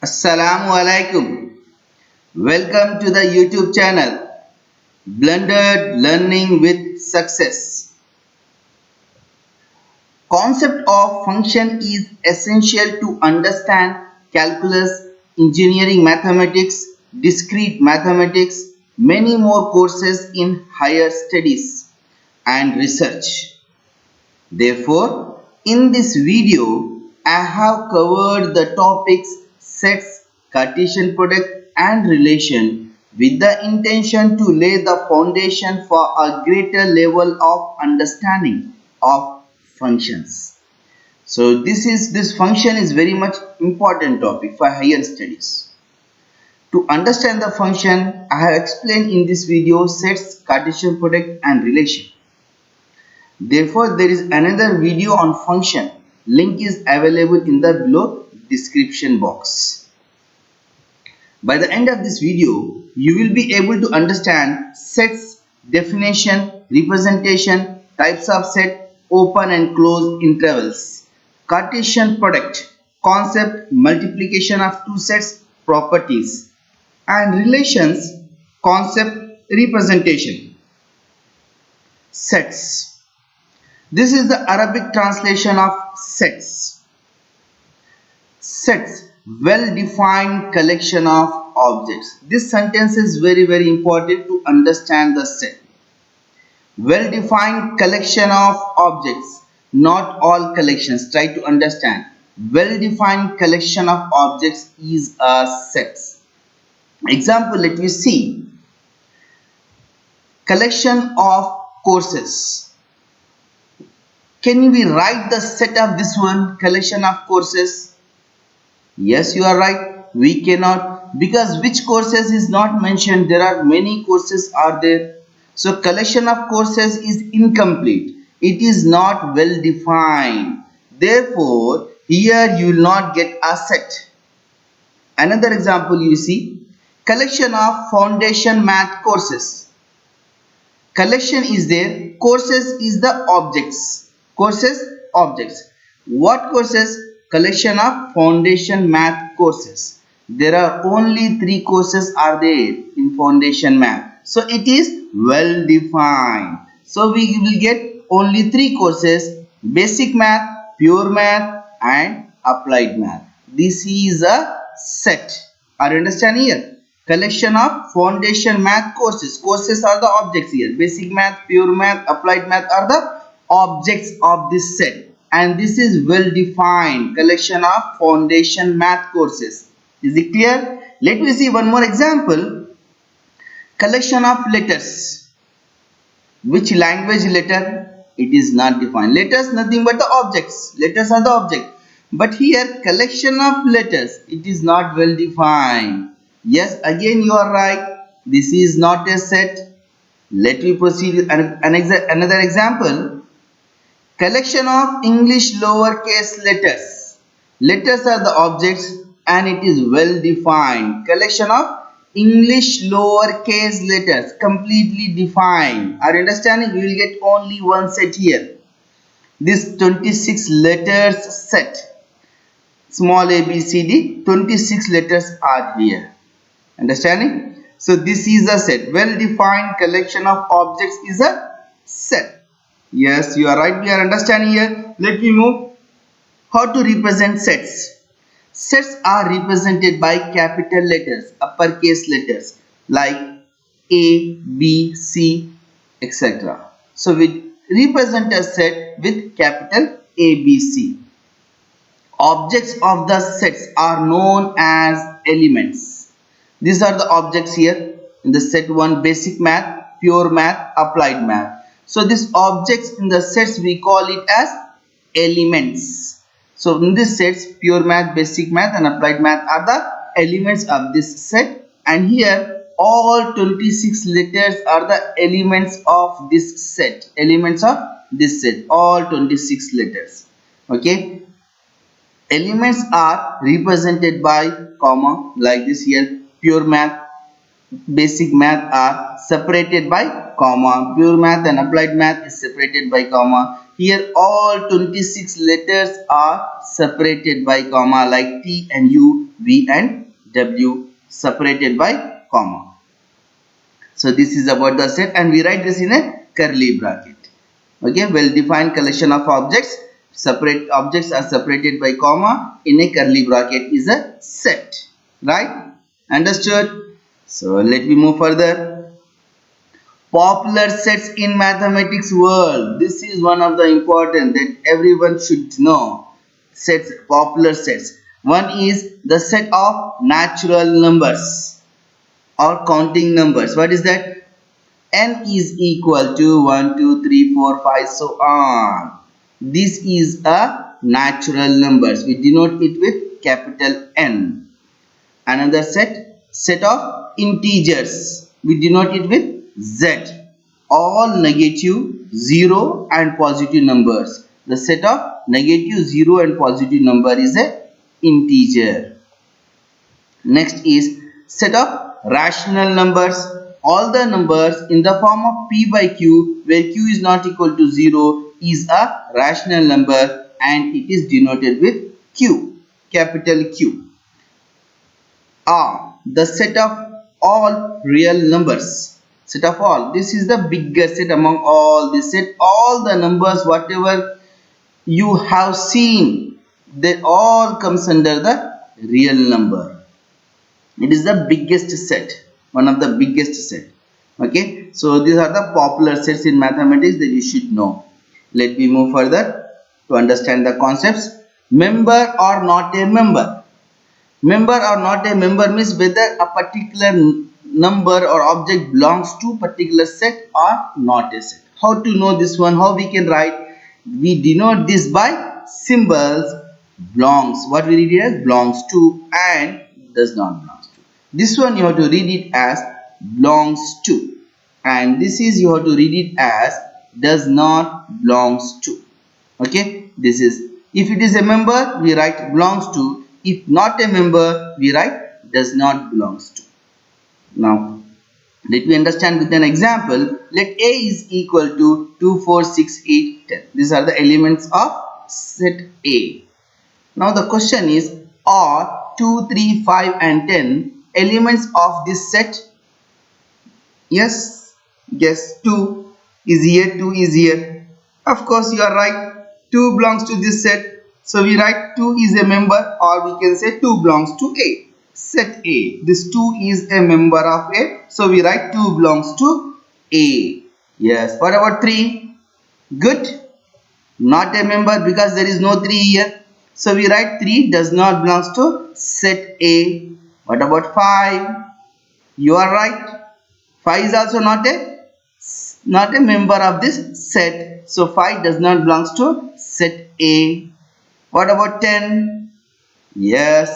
Assalamu alaikum. Welcome to the YouTube channel Blended Learning with Success. Concept of function is essential to understand calculus, engineering mathematics, discrete mathematics, many more courses in higher studies and research. Therefore, in this video, I have covered the topics sets, Cartesian product and relation with the intention to lay the foundation for a greater level of understanding of functions. So this function is very much important topic for higher studies. To understand the function, I have explained in this video sets, Cartesian product and relation. Therefore, there is another video on function. Link is available in the below description box. By the end of this video, you will be able to understand sets, definition, representation, types of set, open and closed intervals, Cartesian product, concept, multiplication of two sets, properties, and relations, concept, representation. Sets. This is the Arabic translation of sets. Sets, well-defined collection of objects. This sentence is very important to understand the set. Well-defined collection of objects, not all collections. Try to understand. Well-defined collection of objects is a set. Example, let me see. Collection of courses. Can we write the set of this one, collection of courses? Yes, you are right. We cannot, because which courses is not mentioned. There are many courses are there. So collection of courses is incomplete. It is not well defined. Therefore, here you will not get a set. Another example you see, collection of foundation math courses. Collection is there, courses is the objects. Courses, objects. What courses? Collection of foundation math courses. There are only 3 courses are there in foundation math. So it is well defined. So we will get only 3 courses: basic math, pure math and applied math. This is a set. Are you understanding here? Collection of foundation math courses. Courses are the objects here. Basic math, pure math, applied math are the objects of this set, and this is well defined collection of foundation math courses. Is it clear? Let me see one more example. Collection of letters. Which language letter? It is not defined. Letters nothing but the objects. Letters are the object. But here collection of letters, it is not well defined. Yes, again you are right. This is not a set. Let me proceed with another example. Collection of English lowercase letters. Letters are the objects and it is well defined. Collection of English lowercase letters, completely defined. Are you understanding? We will get only one set here. This 26 letters set. Small a, b, c, d. 26 letters are here. Understanding? So this is a set. Well defined collection of objects is a set. Yes, you are right. We are understanding here. Let me move. How to represent sets? Sets are represented by capital letters, uppercase letters like A, B, C, etc. So we represent a set with capital A, B, C. Objects of the sets are known as elements. These are the objects here in the set 1: basic math, pure math, applied math. So these objects in the sets we call it as elements. So in this sets, pure math, basic math and applied math are the elements of this set, and here all 26 letters are the elements of this set. Elements of this set, all 26 letters. Okay. Elements are represented by comma like this here. Pure math, basic math are separated by comma. Pure math and applied math is separated by comma. Here all 26 letters are separated by comma, like T and U, V and W separated by comma. So this is about the set, and we write this in a curly bracket. Okay, well defined collection of objects. Separate objects are separated by comma in a curly bracket is a set. Right? Understood? So let me move further. Popular sets in mathematics world. This is one of the important that everyone should know. Sets, popular sets. One is the set of natural numbers or counting numbers. What is that? N is equal to 1, 2, 3, 4, 5, so on. This is a natural numbers. We denote it with capital N. Another set of integers. We denote it with Z. All negative, 0 and positive numbers. The set of negative, 0 and positive number is a integer. Next is set of rational numbers. All the numbers in the form of p by q, where q is not equal to 0, is a rational number and it is denoted with q, capital Q. R, the set of all real numbers. Set of all. This is the biggest set among all. This set all the numbers whatever you have seen, they all comes under the real number. It is the biggest set, one of the biggest set. Okay, so these are the popular sets in mathematics that you should know. Let me move further to understand the concepts. Member or not a member. Member or not a member means whether a particular number or object belongs to particular set or not a set. How to know this one? How we can write? We denote this by symbols. Belongs. What we read as belongs to and does not belong to. This one you have to read it as belongs to, and this is you have to read it as does not belongs to. Okay, this is, if it is a member we write belongs to, if not a member we write does not belongs to. Now let me understand with an example. Let A is equal to 2, 4, 6, 8, 10. These are the elements of set A. Now the question is, are 2, 3, 5 and 10 elements of this set? Yes, 2 is here, 2 is here. Of course you are right, 2 belongs to this set. So we write 2 is a member, or we can say 2 belongs to A. Set A. This 2 is a member of A. So we write 2 belongs to A. Yes. What about 3? Good. Not a member because there is no 3 here. So we write 3 does not belongs to set A. What about 5? You are right. 5 is also not a member of this set. So 5 does not belongs to set A. What about 10? Yes,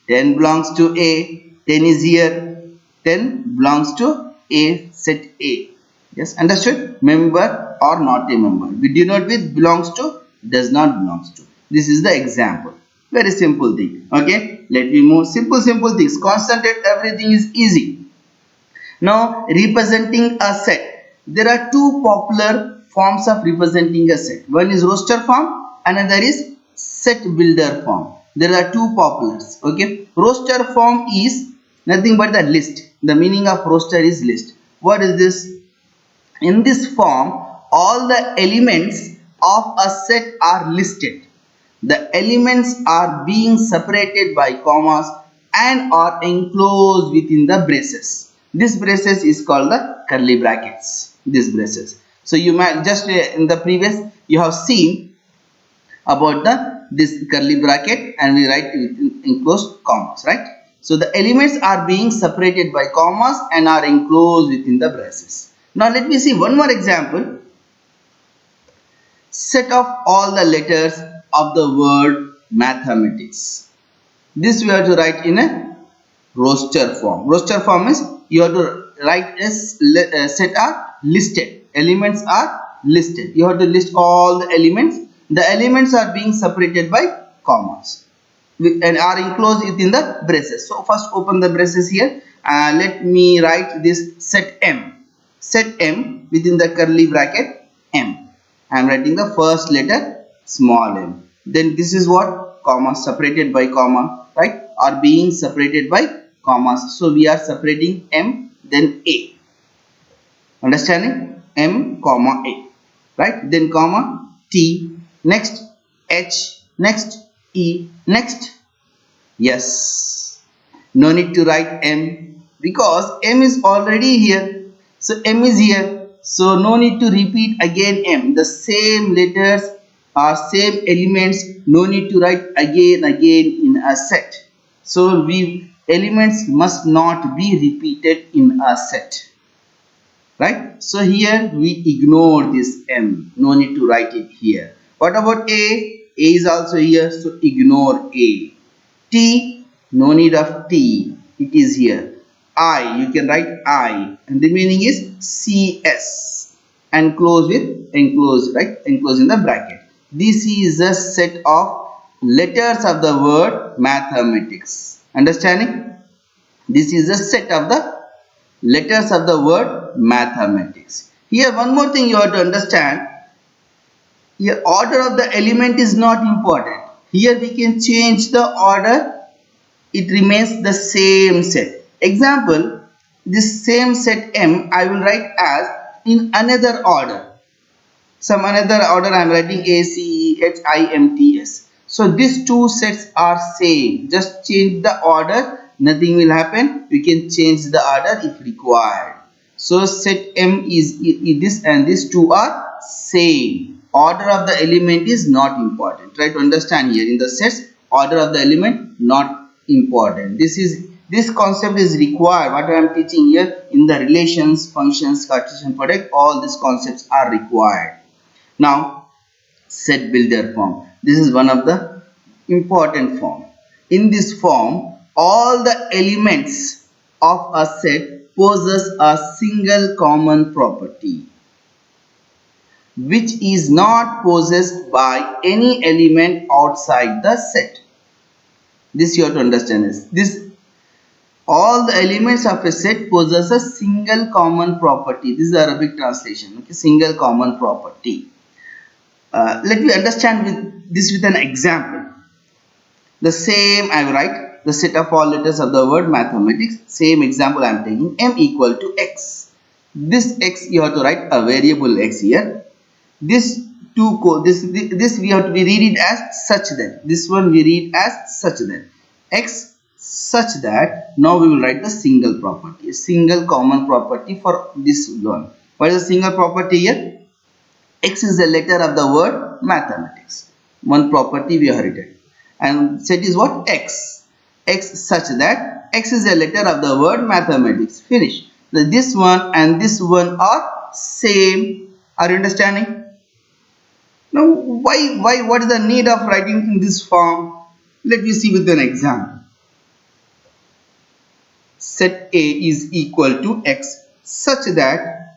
10 belongs to A. 10 is here. 10 belongs to A, set A. Yes, understood? Member or not a member. We denote with belongs to, does not belongs to. This is the example. Very simple thing. Okay, let me move. Simple things. Concentrate, everything is easy. Now, representing a set. There are two popular forms of representing a set. One is roster form, another is set builder form. There are two populars. Okay, roster form is nothing but the list. The meaning of roster is list. What is this? In this form, all the elements of a set are listed. The elements are being separated by commas and are enclosed within the braces. This braces is called the curly brackets. This braces. So you might just in the previous you have seen about this curly bracket, and we write enclosed commas, right? So the elements are being separated by commas and are enclosed within the braces. Now let me see one more example. Set of all the letters of the word mathematics. This we have to write in a roster form. Roster form is you have to write as set are listed. Elements are listed. You have to list all the elements. The elements are being separated by commas and are enclosed within the braces. So first open the braces here. Let me write this set M. Set M within the curly bracket M. I am writing the first letter small m. Then this is what? Comma, separated by comma, right? Or being separated by commas. So we are separating m, then a. Understanding? M comma a, right? Then comma t, next h, next e, next. Yes, no need to write m because m is already here. So m is here, so no need to repeat again m. The same letters or same elements, no need to write again in a set. So we elements must not be repeated in a set, right? So here we ignore this m, no need to write it here. What about a? A is also here, so ignore a. T, no need of T, it is here. I, you can write I, and the meaning is CS, and close with enclose, right? Enclose in the bracket. This is a set of letters of the word mathematics. Understanding? This is a set of the letters of the word mathematics. Here one more thing you have to understand. Here order of the element is not important. Here we can change the order, it remains the same set. Example, this same set m I will write as in another order. Some another order I am writing A, C, E, H, I, M, T, S. So these two sets are same. Just change the order, nothing will happen. We can change the order if required. So set m is this and these two are same. Order of the element is not important. Try to understand here in the sets, order of the element not important. This concept is required. What I am teaching here in the relations, functions, Cartesian product, all these concepts are required. Now set builder form. This is one of the important form. In this form, all the elements of a set possess a single common property which is not possessed by any element outside the set. This you have to understand. This all the elements of a set possess a single common property. This is Arabic translation. Okay, single common property. Let me understand this with an example. The same I will write the set of all letters of the word mathematics. Same example I am taking. M equal to x. This x you have to write a variable x here. This this we have to read it as such that. This one we read as such that. X such that. Now we will write the single property. A single common property for this one. What is the single property here? X is the letter of the word mathematics. One property we have written. And set is what? X. X such that x is a letter of the word mathematics. Finish. This one and this one are same. Are you understanding? Now what is the need of writing in this form? Let me see with an example. Set A is equal to x such that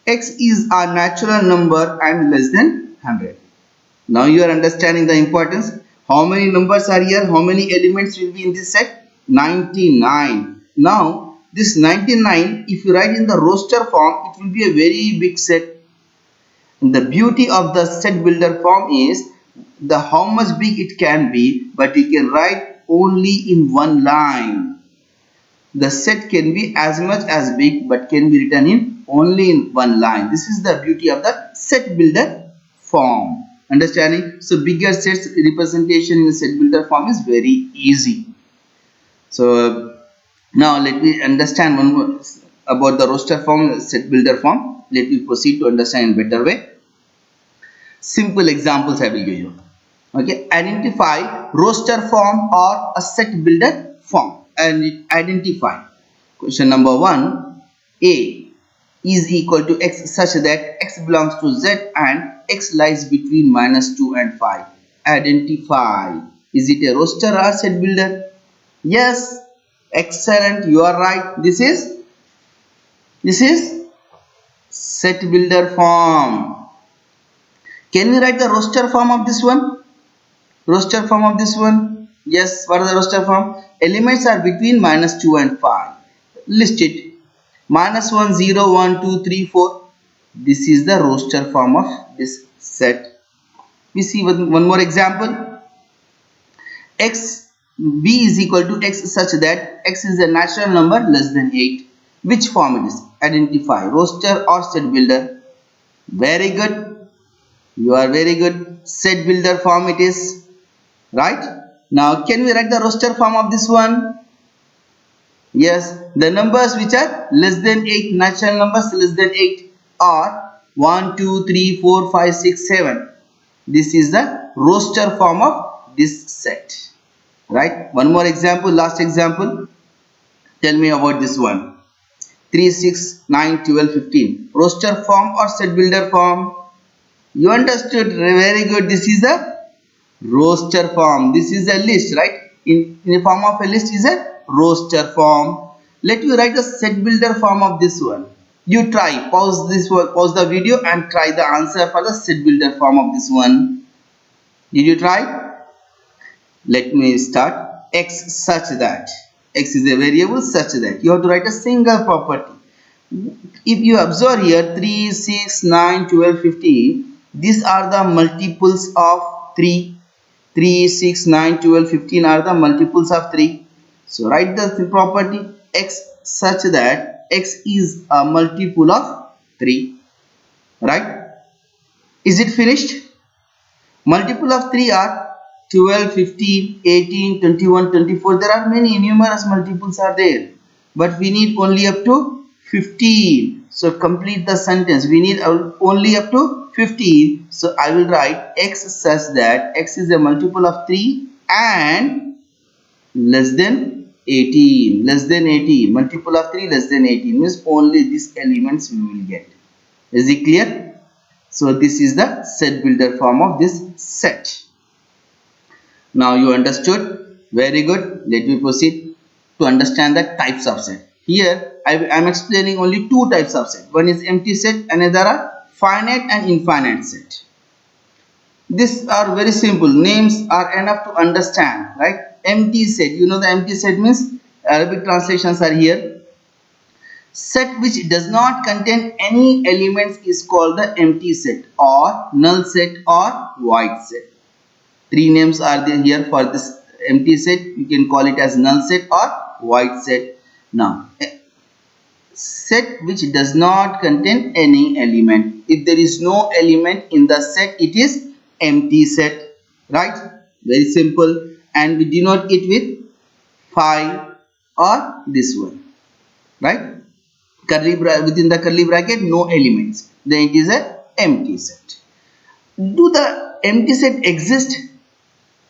x is a natural number and less than 100. Now you are understanding the importance. How many numbers are here? How many elements will be in this set? 99. Now this 99, if you write in the roster form, it will be a very big set. And the beauty of the set builder form is the how much big it can be, but you can write only in one line. The set can be as much as big, but can be written in only in one line. This is the beauty of the set builder form. Understanding? So bigger sets representation in the set builder form is very easy. So now let me understand one more about the roster form, set builder form. Let me proceed to understand in better way. Simple examples I will give you. Okay, identify roster form or a set builder form. And identify. Question number 1. A is equal to x such that x belongs to z and x lies between -2 and 5. Identify. Is it a roster or set builder? Yes. Excellent. You are right. This is set builder form. Can we write the roster form of this one? Roster form of this one? Yes. What is the roster form? Elements are between -2 and 5. List it. -1, 0, 1, 2, 3, 4. This is the roster form of this set. We see one more example. X b is equal to x such that x is a natural number less than 8. Which form it is? Identify. Roster or set builder? Very good. You are very good. Set builder form it is. Right? Now can we write the roster form of this one? Yes, the numbers which are less than 8, natural numbers less than 8 are 1, 2, 3, 4, 5, 6, 7. This is the roster form of this set. Right? One more example, last example. Tell me about this one. 3, 6, 9, 12, 15. Roster form or set builder form? You understood, very good. This is a roster form. This is a list, right? In the form of a list is a roster form. Let you write a set builder form of this one. You try, pause this one, pause the video and try the answer for the set builder form of this one. Did you try? Let me start. X such that. X is a variable such that. You have to write a single property. If you observe here 3, 6, 9, 12, 15. These are the multiples of 3. 3, 6, 9, 12, 15 are the multiples of 3. So write the property x such that x is a multiple of 3. Right? Is it finished? Multiple of 3 are 12, 15, 18, 21, 24. There are many numerous multiples are there. But we need only up to 15. So complete the sentence. We need only up to 15. So I will write x such that x is a multiple of 3 and less than 18. Less than 18. Multiple of 3 less than 18 means only these elements we will get. Is it clear? So this is the set builder form of this set. Now you understood? Very good. Let me proceed to understand the types of set. Here I am explaining only two types of set. One is empty set, another are finite and infinite set. These are very simple. Names are enough to understand, right? Empty set. You know the empty set means Arabic translations are here. Set which does not contain any elements is called the empty set or null set or void set. Three names are there here for this empty set. You can call it as null set or void set. Now, set which does not contain any element. If there is no element in the set, it is empty set. Right? Very simple. And we denote it with phi or this one. Right? Within the curly bracket, no elements. Then it is a empty set. Do the empty set exist?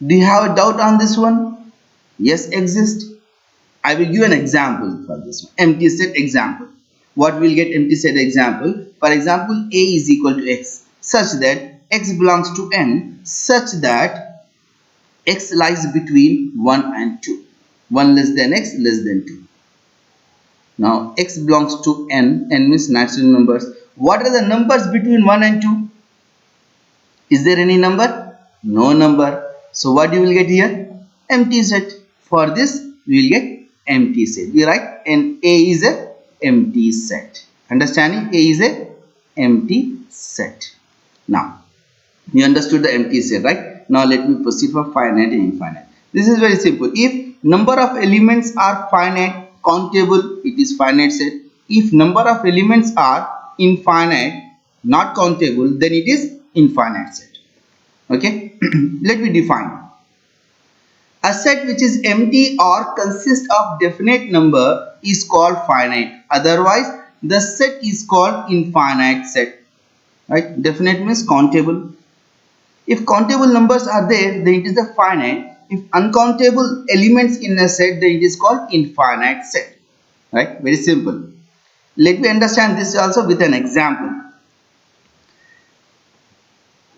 Do you have a doubt on this one? Yes, exist. I will give an example for this one. Empty set example. What will get empty set example? For example, a is equal to x such that x belongs to n such that x lies between 1 and 2. 1 less than x less than 2. Now x belongs to n. N means natural numbers. What are the numbers between 1 and 2? Is there any number? No number. So what you will get here? Empty set. For this we will get empty set. We write and A is a empty set. Understanding? A is a empty set. Now you understood the empty set, right? Now let me proceed for finite and infinite. This is very simple. If number of elements are finite, countable, it is finite set. If number of elements are infinite, not countable, then it is infinite set. Okay. Let me define. A set which is empty or consists of definite number is called finite. Otherwise, the set is called infinite set. Right? Definite means countable. If countable numbers are there, then it is a finite. If uncountable elements in a set, then it is called infinite set. Right? Very simple. Let me understand this also with an example.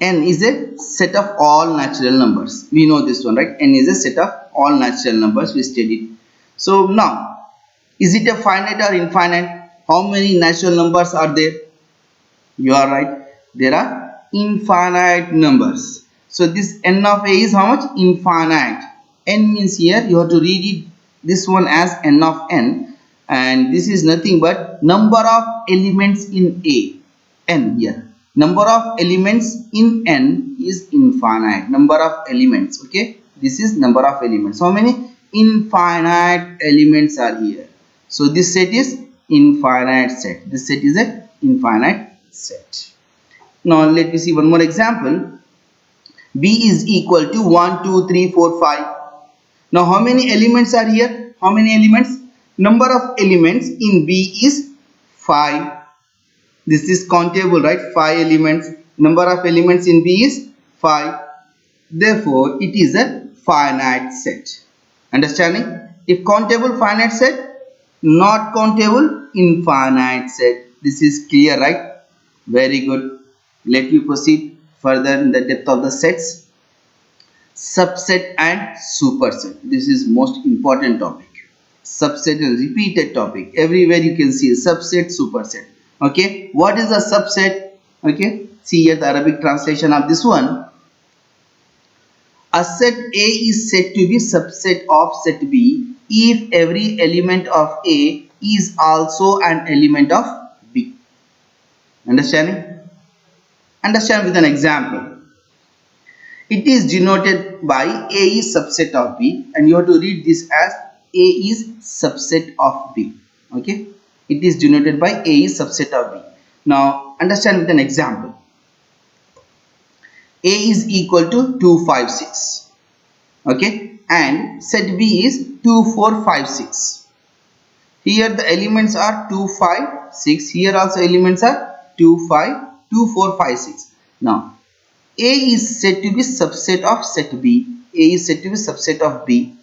N is a set of all natural numbers. We know this one, right? N is a set of all natural numbers. We studied. So now, is it a finite or infinite? How many natural numbers are there? You are right. There are infinite numbers. So this N of A is how much? Infinite. N means here you have to read it this one as N of N. And this is nothing but number of elements in A. N here. Number of elements in n is infinite. Number of elements, okay, this is number of elements. How many? Infinite elements are here. So this set is infinite set. This set is a infinite set. Now let me see one more example. B is equal to 1 2 3 4 5. Now how many elements are here? How many elements? Number of elements in B is 5. This is countable, right? 5 elements. Number of elements in B is 5. Therefore it is a finite set. Understanding? If countable, finite set. Not countable, infinite set. This is clear, right? Very good. Let me proceed further in the depth of the sets. Subset and superset. This is most important topic. Subset and repeated topic. Everywhere you can see subset, superset. Okay, what is a subset? Okay, see here the Arabic translation of this one. A set A is said to be subset of set B if every element of A is also an element of B. Understanding? Understand with an example. It is denoted by A is subset of B, and you have to read this as A is subset of B. Okay, it is denoted by A is subset of B. Now understand with an example. A is equal to 2 5 6. Okay, and set B is 2 4 5 6. Here the elements are 2 5 6. Here also elements are 2 5 2 4 5 6. Now A is said to be subset of set B. A is said to be subset of B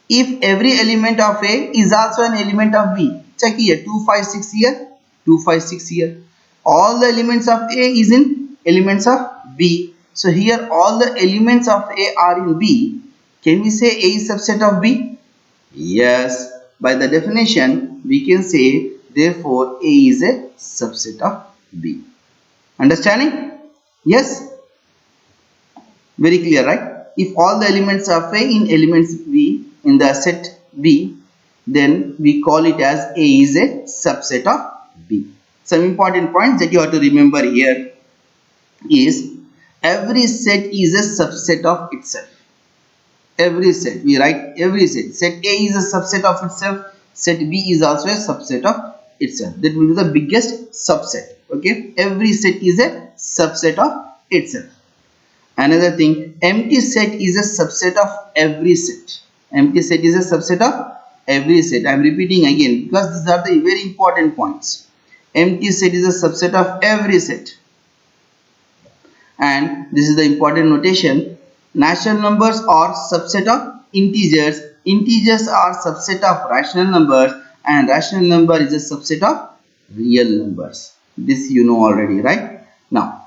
if every element of A is also an element of B. Check here, 2 5 6 here, 2 5 6 here. All the elements of A is in elements of B. So here all the elements of A are in B. Can we say A is subset of B? Yes. By the definition we can say therefore A is a subset of B. Understanding? Yes. Very clear, right? If all the elements are in elements B in the set B, then we call it as A is a subset of B. Some important points that you have to remember here is every set is a subset of itself. Every set, we write every set. Set A is a subset of itself. Set B is also a subset of itself. That will be the biggest subset. Okay, every set is a subset of itself. Another thing, empty set is a subset of every set. Empty set is a subset of every set. I am repeating again because these are the very important points. Empty set is a subset of every set. And this is the important notation. Natural numbers are subset of integers. Integers are subset of rational numbers, and rational number is a subset of real numbers. This you know already, right? Now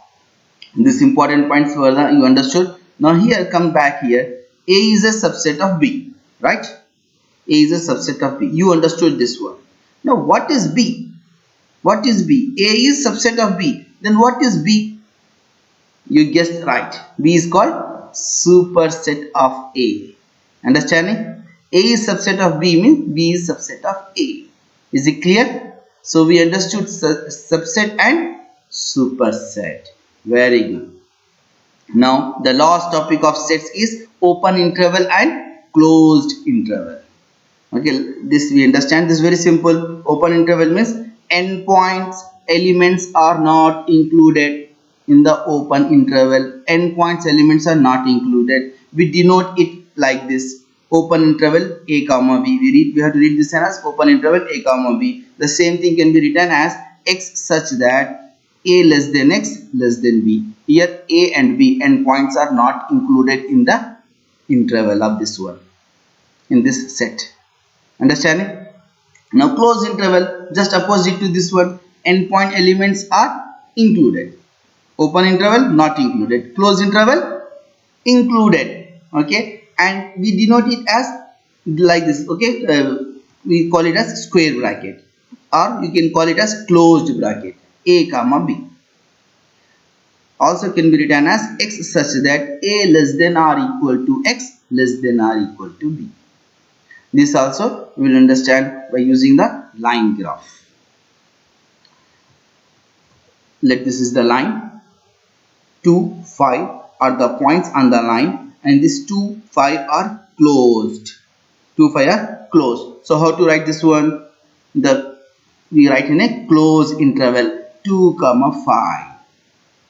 this important points further you understood. Now here come back here. A is a subset of B, right? A is a subset of B. You understood this one. Now what is B? What is B? A is subset of B. Then what is B? You guessed right. B is called superset of A. Understanding? A is subset of B means B is subset of A. Is it clear? So we understood subset and superset. Very good. Now the last topic of sets is open interval and closed interval. Okay, this we understand. This is very simple. Open interval means endpoints, elements are not included in the open interval. Endpoints, elements are not included. We denote it like this. Open interval A comma B. We have to read this as open interval A comma B. The same thing can be written as X such that A less than X less than B. Here A and B endpoints are not included in the interval of this one, in this set. Understanding? Now closed interval, just opposite to this one. Endpoint elements are included. Open interval not included. Closed interval included. Okay, and we denote it as like this. Okay, we call it as square bracket, or you can call it as closed bracket. A comma B also can be written as X such that A less than or equal to X less than or equal to B. This also we will understand by using the line graph. Let this is the line. 2, 5 are the points on the line, and this 2, 5 are closed. 2, 5 are closed. So how to write this one? We write in a close interval 2, 5.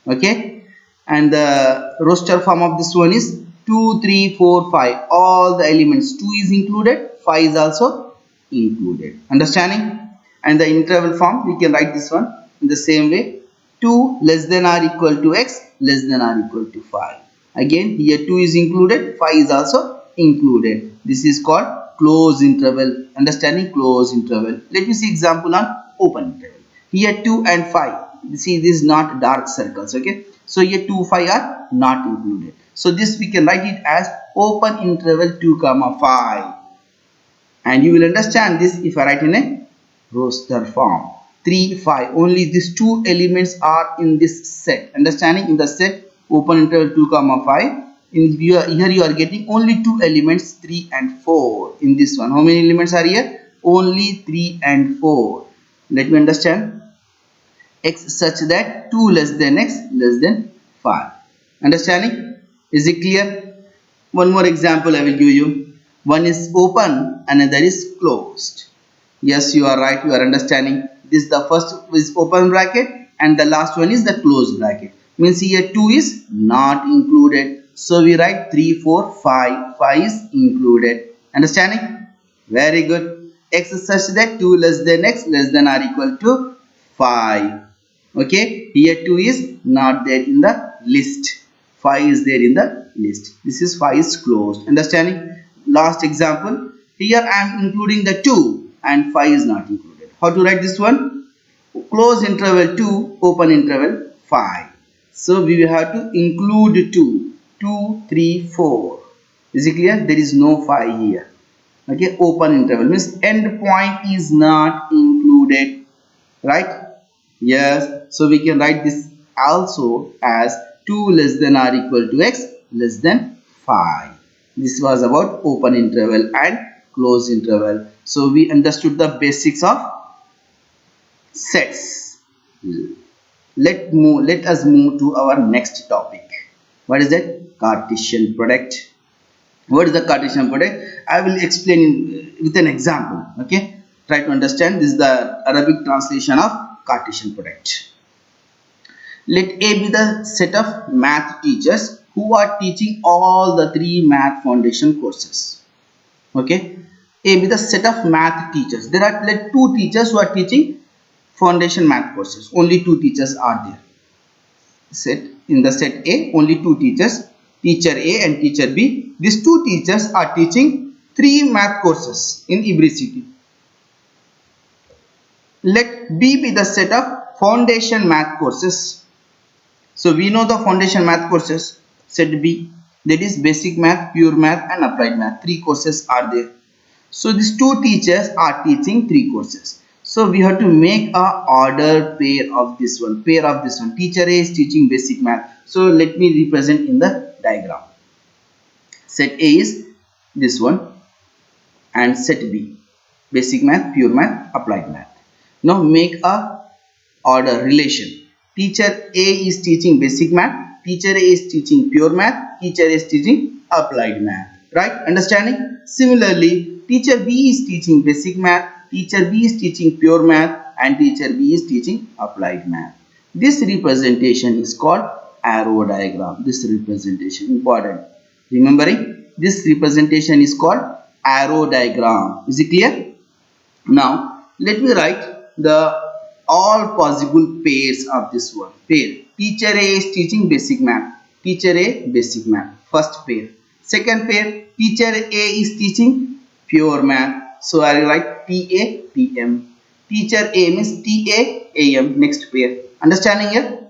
Okay, and the roster form of this one is 2, 3, 4, 5. All the elements 2 is included, 5 is also included. Understanding? And the interval form, we can write this one in the same way: 2 less than or equal to x less than or equal to 5. Again, here 2 is included, 5 is also included. This is called close interval. Understanding? Close interval. Let me see example on open interval. Here 2 and 5. See, this is not dark circles. Okay, so here 2, 5 are not included. So this we can write it as open interval 2, 5. And you will understand this if I write in a roster form. 3, 5. Only these two elements are in this set. Understanding? In the set open interval 2, 5. Here you are getting only two elements, 3 and 4. In this one, how many elements are here? Only 3 and 4. Let me understand. X such that 2 less than x less than 5. Understanding? Is it clear? One more example I will give you. One is open, another is closed. Yes, you are right, you are understanding. This the first is open bracket and the last one is the closed bracket. Means here 2 is not included. So we write 3, 4, 5. 5 is included. Understanding? Very good. X is such that 2 less than x less than or equal to 5. Okay, here 2 is not there in the list. 5 is there in the list. This is 5 is closed. Understanding? Last example. Here I am including the 2 and 5 is not included. How to write this one? Close interval 2, open interval 5. So we will have to include 2. 2, 3, 4. Is it clear? There is no 5 here. Okay, open interval means end point is not included. Right? Yes. So we can write this also as 2 less than or equal to x less than 5. This was about open interval and close interval. So we understood the basics of sets. Let us move to our next topic. What is that? Cartesian product. What is the Cartesian product? I will explain with an example. Okay, try to understand. This is the Arabic translation of Cartesian product. Let A be the set of math teachers who are teaching all the three math foundation courses. Okay, A be the set of math teachers. There are like two teachers who are teaching foundation math courses. Only two teachers are there. Set in the set A, only two teachers, teacher A and teacher B. These two teachers are teaching three math courses in every city. Let B be the set of foundation math courses. So we know the foundation math courses. Set B, that is basic math, pure math and applied math. Three courses are there. So these two teachers are teaching three courses. So we have to make a order pair of this one. Teacher A is teaching basic math. So let me represent in the diagram. Set A is this one and set B, basic math, pure math, applied math. Now make a order relation. Teacher A is teaching basic math, teacher A is teaching pure math, teacher A is teaching applied math. Right? Understanding? Similarly, teacher B is teaching basic math, teacher B is teaching pure math and teacher B is teaching applied math. This representation is called arrow diagram. This representation important. Remembering, this representation is called arrow diagram. Is it clear? Now let me write the all possible pairs of this one. Pair. Teacher A is teaching basic math. Teacher A basic math. First pair. Second pair. Teacher A is teaching pure math. So I will write TA PM. Teacher A means TA AM. Next pair. Understanding here?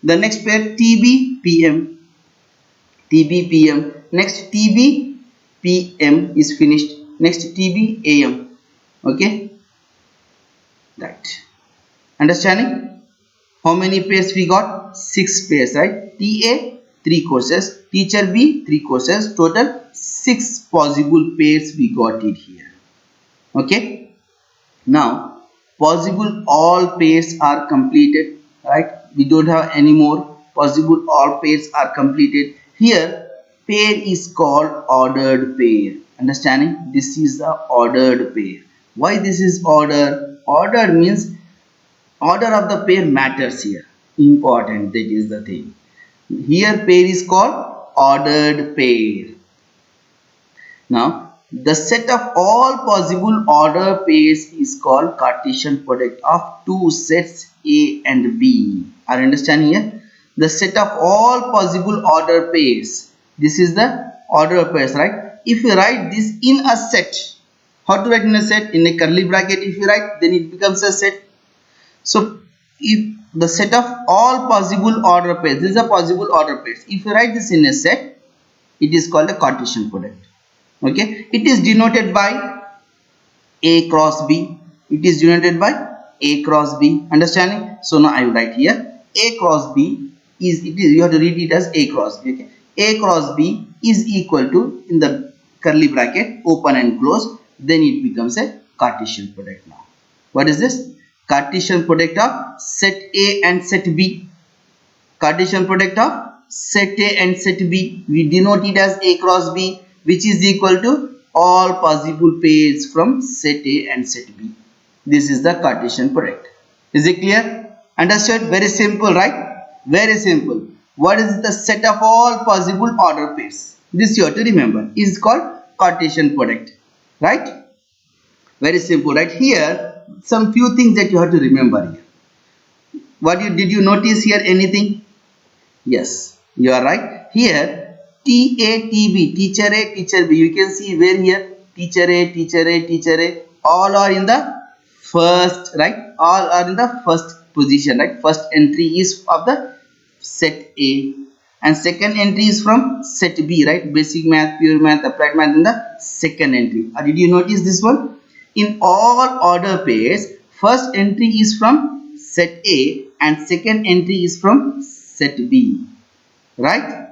The next pair TB PM. TB PM. Next TB PM is finished. Next TB AM. Okay. Right. Understanding? How many pairs we got? 6 pairs, right? TA 3 courses, teacher B 3 courses, total 6 possible pairs we got it here. Okay. Now possible all pairs are completed, right? We don't have any more possible all pairs are completed. Here pair is called ordered pair. Understanding? This is the ordered pair. Why this is order? Order means order of the pair matters here. Important, that is the thing. Here pair is called ordered pair. Now, the set of all possible order pairs is called Cartesian product of two sets A and B. Are you understanding here? The set of all possible order pairs. This is the order pairs, right? If you write this in a set, how to write in a set? In a curly bracket, if you write, then it becomes a set. So, if the set of all possible order pairs, this is a possible order pairs. If you write this in a set, it is called a Cartesian product. Okay, it is denoted by A cross B. It is denoted by A cross B. Understanding? So now I will write here A cross B is, it is, you have to read it as A cross B. Okay, A cross B is equal to, in the curly bracket, open and close, then it becomes a Cartesian product. Now what is this? Cartesian product of set A and set B. Cartesian product of set A and set B, we denote it as A cross B, which is equal to all possible pairs from set A and set B. This is the Cartesian product. Is it clear? Understood? Very simple, right? Very simple. What is the set of all possible order pairs? This you have to remember. Is called Cartesian product. Right? Very simple, right? Here, some few things that you have to remember here. Did you notice here anything? Yes, you are right. Here TATB, teacher A, teacher B. You can see where here teacher A, teacher A, teacher A. All are in the first, right? All are in the first position, right? First entry is of the set A, and second entry is from set B, right? Basic math, pure math, applied math in the second entry. Did you notice this one? In all order pairs, first entry is from set A and second entry is from set B, right?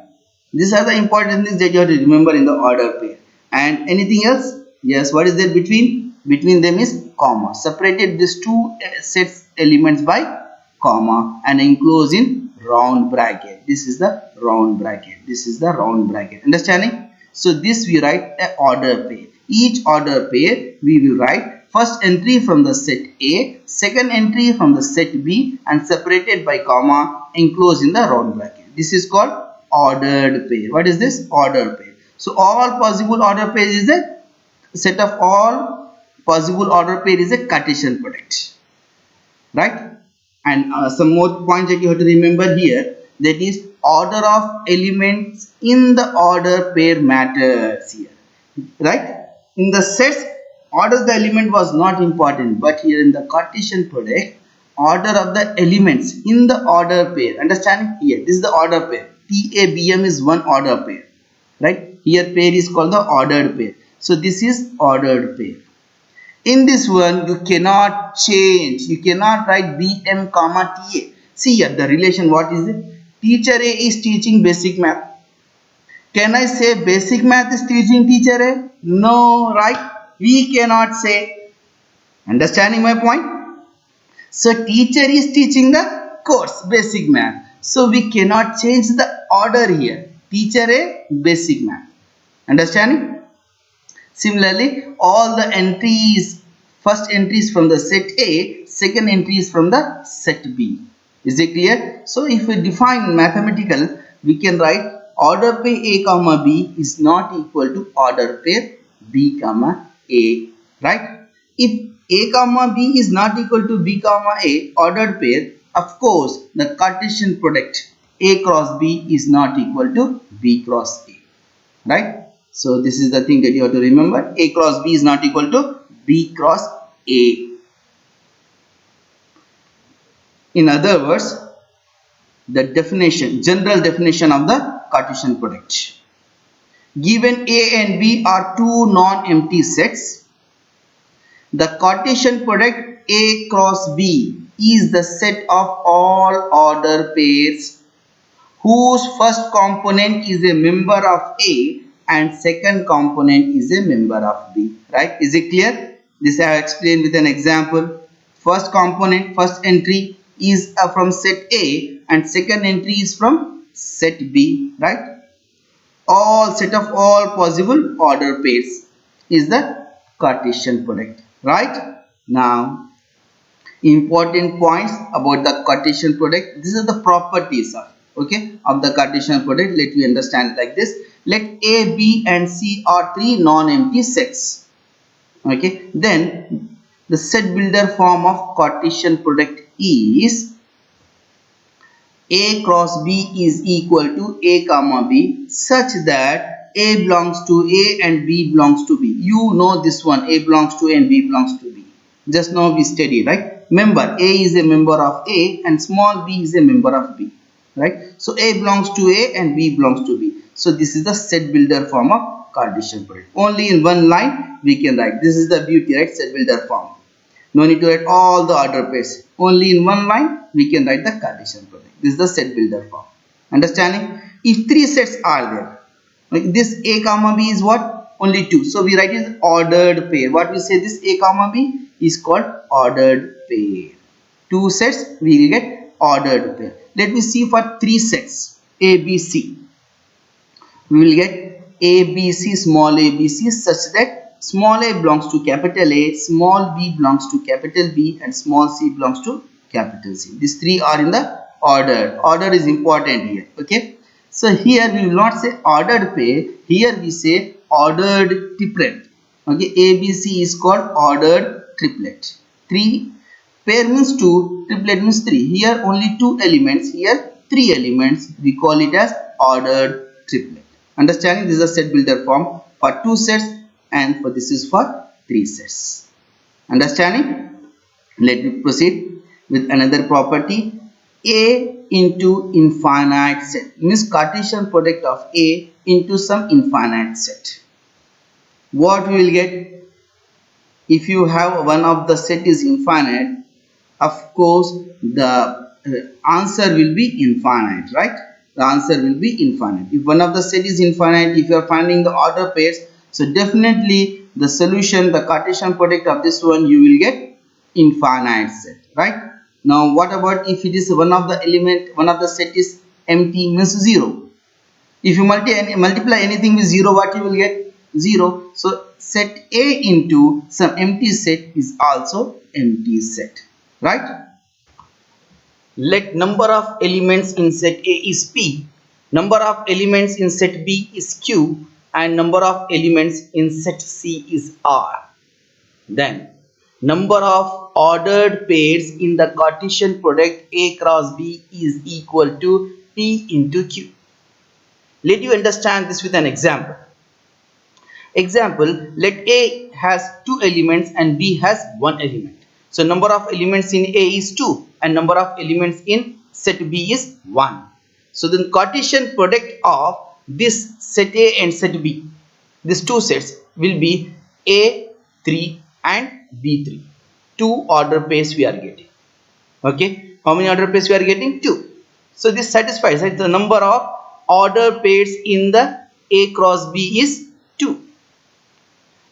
These are the important things that you have to remember in the order pair. And anything else? Yes, what is there between? Between them is comma. Separated these two sets elements by comma and enclosed in round bracket. This is the round bracket. This is the round bracket. Understanding? So this we write a order pair. Each order pair we will write first entry from the set A, second entry from the set B, and separated by comma, enclosed in the round bracket. This is called ordered pair. What is this? Ordered pair. So all possible order pair is a set of all possible order pair is a Cartesian product, right? And some more points that you have to remember here, that is order of elements in the order pair matters here, right? In the sets, order of the element was not important, but here in the Cartesian product, order of the elements in the order pair. Understanding? Here, this is the order pair. TABM is one order pair, right? Here pair is called the ordered pair. So this is ordered pair. In this one, you cannot change. You cannot write BM comma TA. See here the relation. What is it? Teacher A is teaching basic math. Can I say basic math is teaching teacher A? No, right? We cannot say. Understanding my point? So teacher is teaching the course basic math. So we cannot change the order here. Teacher A, basic math. Understanding? Similarly, all the entries, first entries from the set A, second entries from the set B. Is it clear? So if we define mathematical, we can write order pair A comma B is not equal to order pair B comma A. Right? If A comma B is not equal to B comma A, ordered pair, of course, the Cartesian product A cross B is not equal to B cross A. Right? So this is the thing that you have to remember. A cross B is not equal to B cross A. In other words, the definition, general definition of the Cartesian product. Given A and B are two non-empty sets, the Cartesian product A cross B is the set of all order pairs whose first component is a member of A and second component is a member of B. Right? Is it clear? This I have explained with an example. First component, first entry is from set A and second entry is from set B, right? All set of all possible order pairs is the Cartesian product, right? Now, important points about the Cartesian product. These are the properties of, okay, of the Cartesian product. Let me understand like this. Let A, B and C are three non-empty sets. Okay, then the set builder form of Cartesian product is A cross B is equal to A comma B such that A belongs to A and B belongs to B. You know this one, A belongs to A and B belongs to B. Just now we studied, right? Remember, A is a member of A and small b is a member of B, right? So A belongs to A and B belongs to B. So this is the set builder form of Cartesian product. Only in one line we can write. This is the beauty, right? Set builder form. No need to write all the order pairs. Only in one line we can write the Cartesian product. This is the set builder form. Understanding? If three sets are there, like this A comma B is what? Only two. So we write it ordered pair. What we say, this A comma B is called ordered pair. Two sets we will get ordered pair. Let me see for three sets A, B, C. We will get A, B, C, small a, b, c such that small a belongs to capital A, small b belongs to capital B and small c belongs to capital C. These three are in the order. Order is important here. Okay. So here we will not say ordered pair. Here we say ordered triplet. Okay. A, B, C is called ordered triplet. Three pair means two, triplet means three. Here only two elements. Here three elements. We call it as ordered triplet. Understanding? This is a set builder form for two sets and for this is for three sets. Understanding? Let me proceed with another property. A into infinite set means Cartesian product of A into some infinite set. What we will get? If you have one of the set is infinite, of course the answer will be infinite, right? The answer will be infinite. If one of the set is infinite, if you are finding the order pairs, so definitely the solution, the Cartesian product of this one, you will get infinite set, right? Now what about if it is one of the element, one of the set is empty, means 0. If you multiply anything with 0, what you will get? 0. So set A into some empty set is also empty set, right? Let number of elements in set A is P, number of elements in set B is Q and number of elements in set C is R. Then number of ordered pairs in the Cartesian product A cross B is equal to P into Q. Let you understand this with an example. Example, let A has two elements and B has one element. So number of elements in A is 2 and number of elements in set B is 1. So the Cartesian product of this set A and set B, these two sets will be A3 and B3. Two order pairs we are getting. Okay, how many order pairs we are getting? 2. So this satisfies, right? The number of order pairs in the A cross B is 2.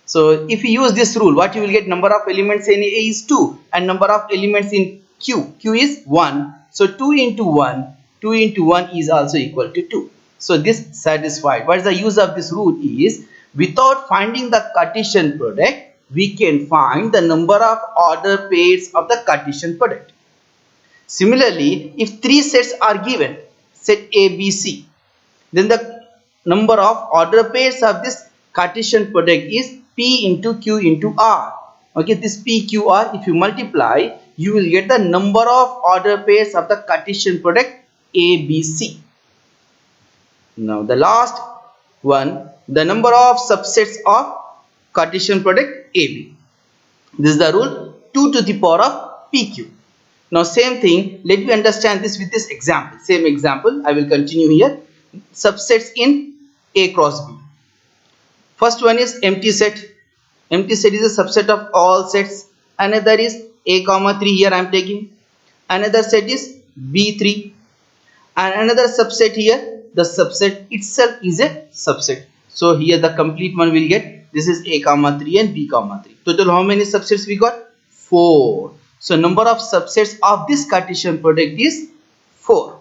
So if you use this rule, what you will get? Number of elements in A is 2 and number of elements in Q is 1. So 2 into 1 is also equal to 2. So this satisfied. What is the use of this rule is, without finding the Cartesian product, we can find the number of order pairs of the Cartesian product. Similarly, if three sets are given, set A, B, C, then the number of order pairs of this Cartesian product is P into Q into R. Okay, this P, Q, R, if you multiply, you will get the number of order pairs of the Cartesian product A, B, C. Now the last one, the number of subsets of Cartesian product AB. This is the rule, 2 to the power of PQ. Now same thing, let me understand this with this example. Same example, I will continue here. Subsets in A cross B. First one is empty set. Empty set is a subset of all sets. Another is A comma 3, here I am taking. Another set is B3. And another subset here, the subset itself is a subset. So here the complete one will get, this is A comma 3 and B comma 3. Total how many subsets we got? 4. So number of subsets of this Cartesian product is 4.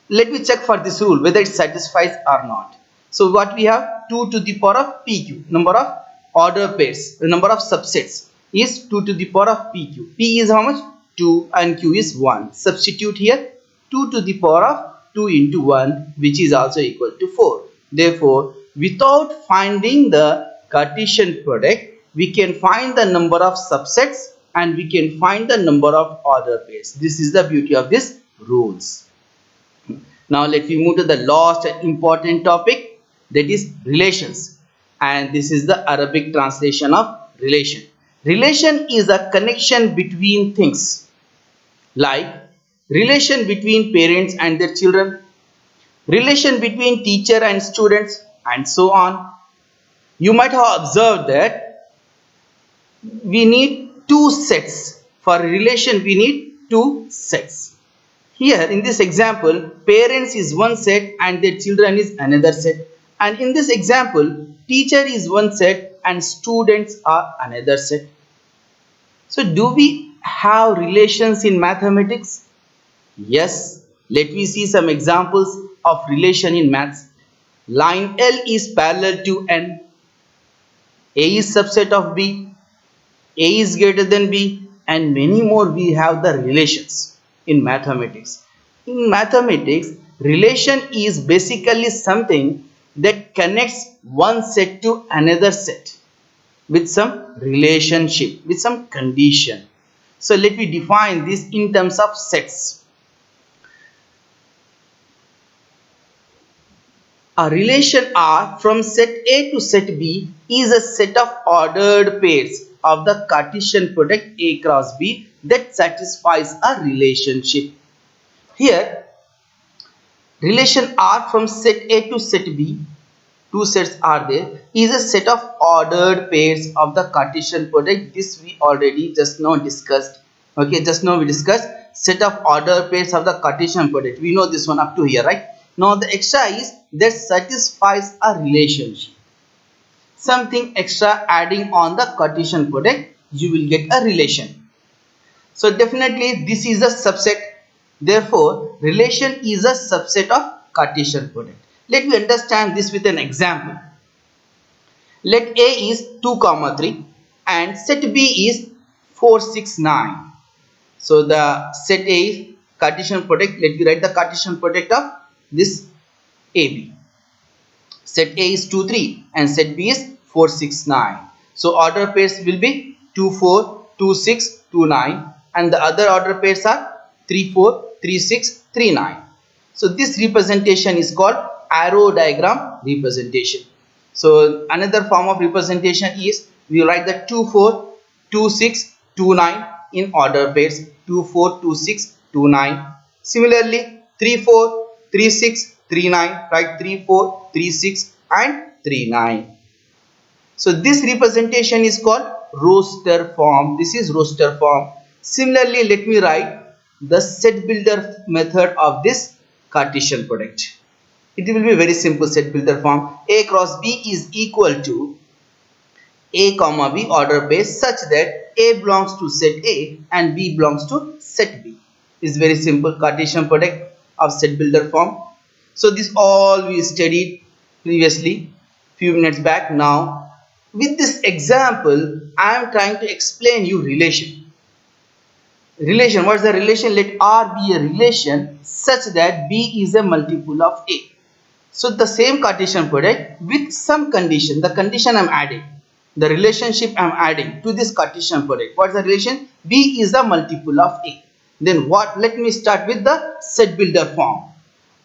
Let me check for this rule whether it satisfies or not. So what we have, 2 to the power of pq, number of order pairs, the number of subsets is 2 to the power of pq. P is how much? 2 and q is 1. Substitute here 2 to the power of 2 into 1, which is also equal to 4. Therefore, without finding the Cartesian product, we can find the number of subsets and we can find the number of order pairs. This is the beauty of these rules. Now let me move to the last important topic, that is relations, and this is the Arabic translation of relation. Relation is a connection between things, like relation between parents and their children, relation between teacher and students, and so on. You might have observed that we need two sets. For relation we need two sets. Here in this example, parents is one set and their children is another set. And in this example, teacher is one set and students are another set. So do we have relations in mathematics? Yes. Let me see some examples of relation in maths. Line L is parallel to N. A is subset of B. A is greater than B, and many more. We have the relations in mathematics. In mathematics, relation is basically something that connects one set to another set with some relationship, with some condition. So let me define this in terms of sets. A relation R from set A to set B is a set of ordered pairs of the Cartesian product A cross B that satisfies a relationship. Here, relation R from set A to set B, two sets are there, is a set of ordered pairs of the Cartesian product. This we already just now discussed. Okay, just now we discussed set of ordered pairs of the Cartesian product. We know this one up to here, right? Now the extra is that satisfies a relationship. Something extra adding on the Cartesian product, you will get a relation. So definitely this is a subset. Therefore, relation is a subset of Cartesian product. Let me understand this with an example. Let A is 2, 3 and set B is 4, 6, 9. So the set A is Cartesian product. Let me write the Cartesian product of this AB. Set A is 2, 3 and set B is 4, 6, 9. So order pairs will be 2, 4, 2, 6, 2, 9, and the other order pairs are 3, 4, 3, 6, 3, 9. So this representation is called arrow diagram representation. So another form of representation is we write the 2, 4, 2, 6, 2, 9 in order pairs, 2, 4, 2, 6, 2, 9. Similarly, 3, 4, 3, 6, 3, 9, right? 3, 4, 3, 6 and 3, 9. So this representation is called roster form. This is roster form. Similarly, let me write the set builder method of this Cartesian product. It will be very simple set builder form. A cross B is equal to A comma B order base such that A belongs to set A and B belongs to set B. Is very simple Cartesian product of set builder form. So this all we studied previously few minutes back. Now with this example I am trying to explain you relation. Relation, what is the relation? Let R be a relation such that B is a multiple of A. So the same Cartesian product with some condition. The condition I am adding, the relationship I am adding to this Cartesian product. What is the relation? B is a multiple of A. Then what? Let me start with the set builder form.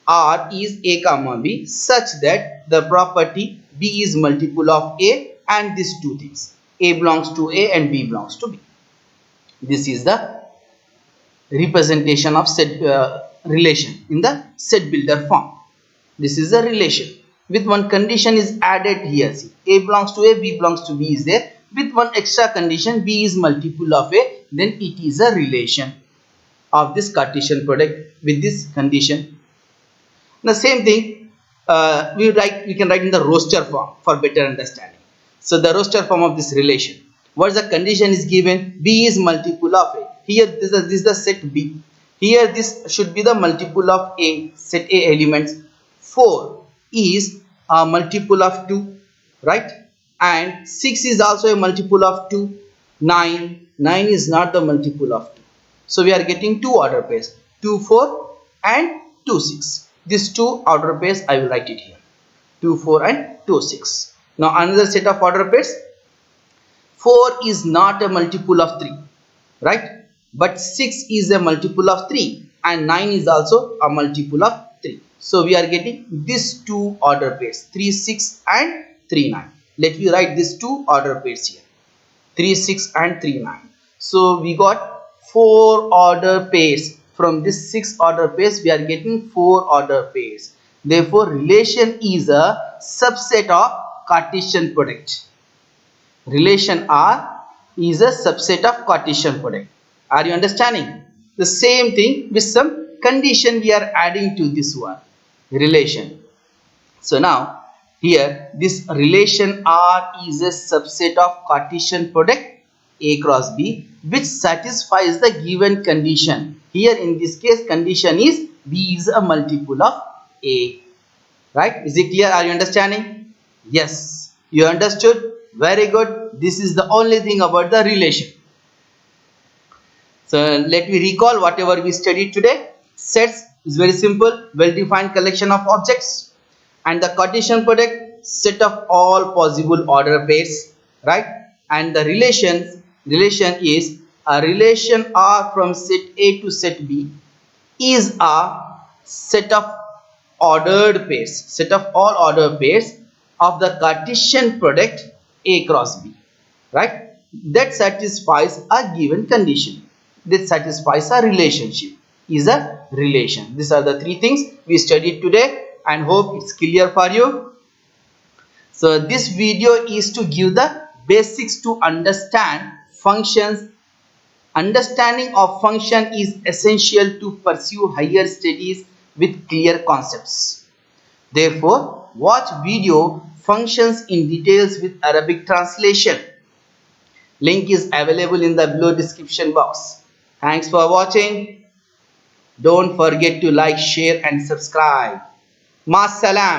R is A comma B such that the property B is multiple of A and these two things. A belongs to A and B belongs to B. This is the representation of set relation in the set builder form. This is a relation with one condition is added here. See, A belongs to A, B belongs to B is there. With one extra condition, B is multiple of A, then it is a relation of this Cartesian product with this condition. The same thing we can write in the roster form for better understanding. So the roster form of this relation. What is the condition is given? B is multiple of A. Here this is the set B. Here this should be the multiple of A, set A elements. 4 is a multiple of 2, right? And 6 is also a multiple of 2. 9 is not the multiple of 2. So we are getting two order pairs, 2 4 and 2 6. These two order pairs I will write it here, 2 4 and 2 6. Now another set of order pairs, 4 is not a multiple of 3, right? But 6 is a multiple of 3 and 9 is also a multiple of 3. So we are getting these two order pairs, 3 6 and 3 9. Let me write these two order pairs here, 3 6 and 3 9. So we got 4 order pairs. From this 6 order pairs we are getting 4 order pairs. Therefore relation is a subset of Cartesian product. Relation R is a subset of Cartesian product. Are you understanding? The same thing with some condition we are adding to this one, relation. So now here this relation R is a subset of Cartesian product A cross B which satisfies the given condition. Here in this case condition is B is a multiple of A. Right? Is it clear? Are you understanding? Yes. You understood? Very good. This is the only thing about the relation. So let me recall whatever we studied today. Sets is very simple, well-defined collection of objects, and the Cartesian product, set of all possible order pairs, right? And the relation is a relation R from set A to set B is a set of ordered pairs, set of all ordered pairs of the Cartesian product A cross B, right? That satisfies a given condition. That satisfies a relationship, is a relation. These are the three things we studied today and hope it's clear for you. So this video is to give the basics to understand functions. Understanding of function is essential to pursue higher studies with clear concepts. Therefore, watch video functions in details with Arabic translation. Link is available in the below description box. Thanks for watching. Don't forget to like, share and subscribe. Ma salam.